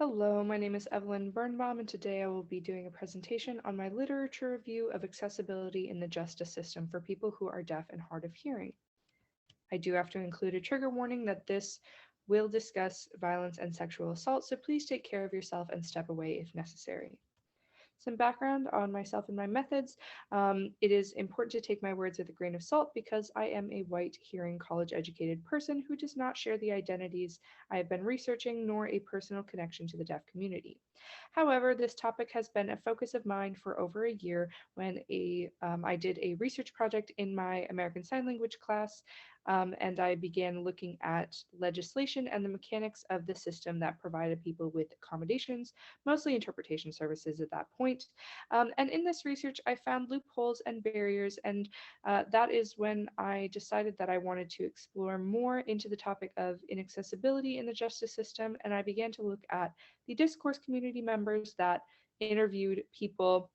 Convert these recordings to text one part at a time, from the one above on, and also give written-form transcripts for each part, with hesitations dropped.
Hello, my name is Evelyn Birnbaum, and today I will be doing a presentation on my literature review of accessibility in the justice system for people who are deaf and hard of hearing. I do have to include a trigger warning that this will discuss violence and sexual assault, so please take care of yourself and step away if necessary. Some background on myself and my methods. It is important to take my words with a grain of salt because I am a white, hearing, college educated person who does not share the identities I have been researching nor a personal connection to the deaf community. However, this topic has been a focus of mine for over a year when I did a research project in my American Sign Language class, and I began looking at legislation and the mechanics of the system that provided people with accommodations, mostly interpretation services at that point. And in this research, I found loopholes and barriers, and that is when I decided that I wanted to explore more into the topic of inaccessibility in the justice system, and I began to look at the discourse community members that interviewed people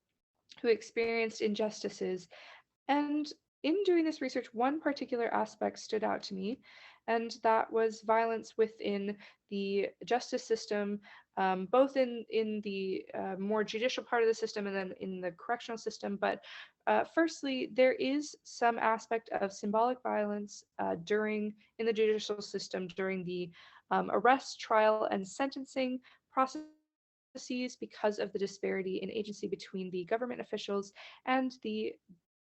who experienced injustices. And in doing this research, one particular aspect stood out to me, and that was violence within the justice system, both in the more judicial part of the system and then in the correctional system. But firstly, there is some aspect of symbolic violence during in the judicial system during the arrest, trial, and sentencing processes because of the disparity in agency between the government officials and the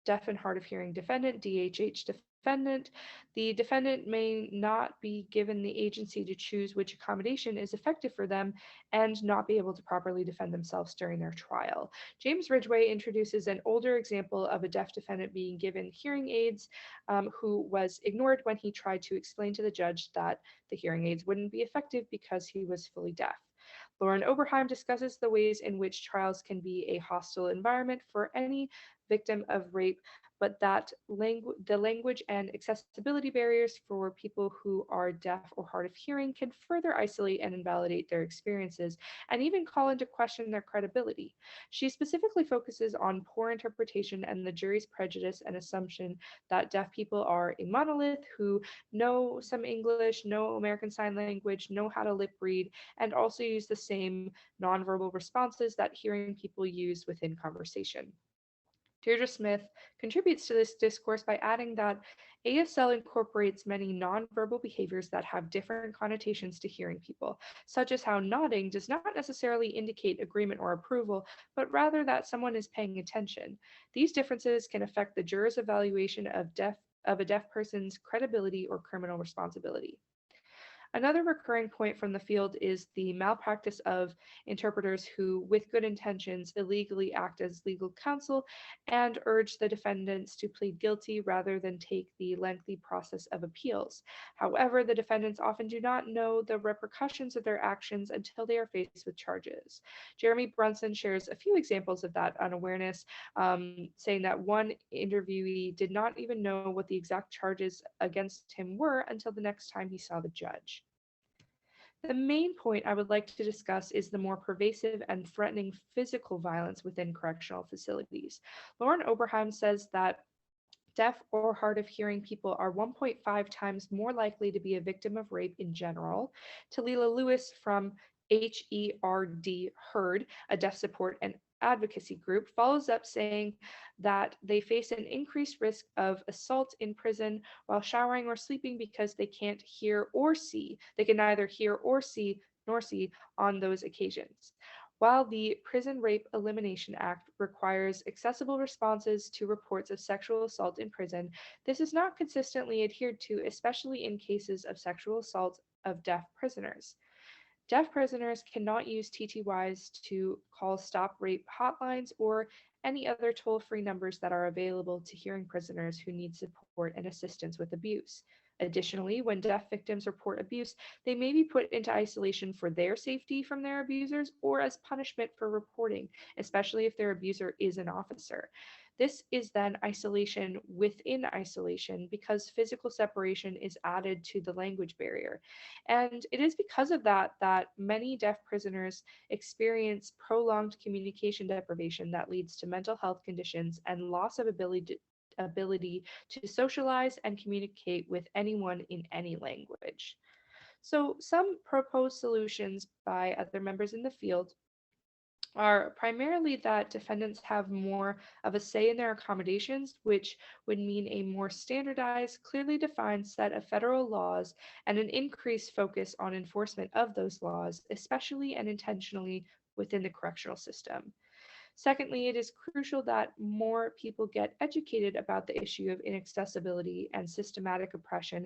deaf and hard of hearing defendant, DHH defendant. The defendant may not be given the agency to choose which accommodation is effective for them and not be able to properly defend themselves during their trial. James Ridgway introduces an older example of a deaf defendant being given hearing aids who was ignored when he tried to explain to the judge that the hearing aids wouldn't be effective because he was fully deaf. Lauren Oberheim discusses the ways in which trials can be a hostile environment for any victim of rape, but that the language and accessibility barriers for people who are deaf or hard of hearing can further isolate and invalidate their experiences and even call into question their credibility. She specifically focuses on poor interpretation and the jury's prejudice and assumption that deaf people are a monolith who know some English, know American Sign Language, know how to lip read, and also use the same nonverbal responses that hearing people use within conversation. Deirdre Smith contributes to this discourse by adding that ASL incorporates many nonverbal behaviors that have different connotations to hearing people, such as how nodding does not necessarily indicate agreement or approval, but rather that someone is paying attention. These differences can affect the juror's evaluation of a deaf person's credibility or criminal responsibility. Another recurring point from the field is the malpractice of interpreters who, with good intentions, illegally act as legal counsel and urge the defendants to plead guilty rather than take the lengthy process of appeals. However, the defendants often do not know the repercussions of their actions until they are faced with charges. Jeremy Brunson shares a few examples of that unawareness, saying that one interviewee did not even know what the exact charges against him were until the next time he saw the judge. The main point I would like to discuss is the more pervasive and threatening physical violence within correctional facilities. Lauren Oberheim says that deaf or hard of hearing people are 1.5 times more likely to be a victim of rape in general. Talila Lewis from HERD, a deaf support and advocacy group, follows up saying that they face an increased risk of assault in prison while showering or sleeping because they can't hear or see. They can neither hear or see nor see on those occasions. While the Prison Rape Elimination Act requires accessible responses to reports of sexual assault in prison, this is not consistently adhered to, especially in cases of sexual assault of deaf prisoners. Deaf prisoners cannot use TTYs to call stop rape hotlines or any other toll free numbers that are available to hearing prisoners who need support and assistance with abuse. Additionally, when deaf victims report abuse, they may be put into isolation for their safety from their abusers or as punishment for reporting, especially if their abuser is an officer. This is then isolation within isolation because physical separation is added to the language barrier. And it is because of that that many deaf prisoners experience prolonged communication deprivation that leads to mental health conditions and loss of ability to socialize and communicate with anyone in any language. So, some proposed solutions by other members in the field are primarily that defendants have more of a say in their accommodations, which would mean a more standardized, clearly defined set of federal laws and an increased focus on enforcement of those laws, especially and intentionally within the correctional system. Secondly, it is crucial that more people get educated about the issue of inaccessibility and systematic oppression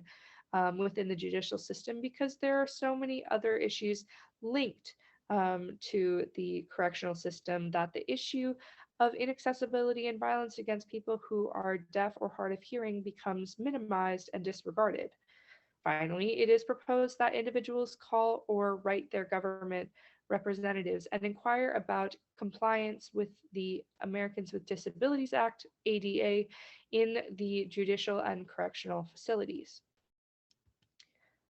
within the judicial system because there are so many other issues linked to the correctional system that the issue of inaccessibility and violence against people who are deaf or hard of hearing becomes minimized and disregarded. Finally, it is proposed that individuals call or write their government representatives and inquire about compliance with the Americans with Disabilities Act, ADA, in the judicial and correctional facilities.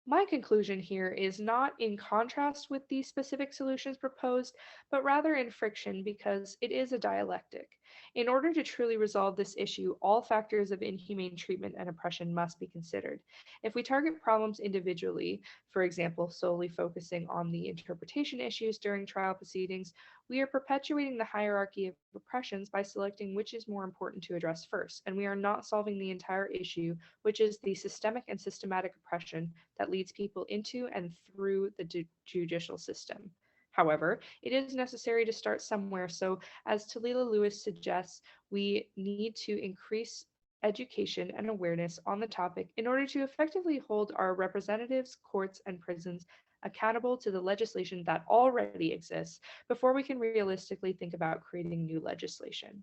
My conclusion here is not in contrast with the specific solutions proposed, but rather in friction because it is a dialectic. In order to truly resolve this issue, all factors of inhumane treatment and oppression must be considered. If we target problems individually, for example, solely focusing on the interpretation issues during trial proceedings, we are perpetuating the hierarchy of oppressions by selecting which is more important to address first, and we are not solving the entire issue, which is the systemic and systematic oppression that leads people into and through the judicial system. However, it is necessary to start somewhere, so as Talila Lewis suggests, we need to increase education and awareness on the topic in order to effectively hold our representatives, courts, and prisons accountable to the legislation that already exists before we can realistically think about creating new legislation.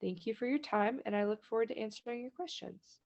Thank you for your time, and I look forward to answering your questions.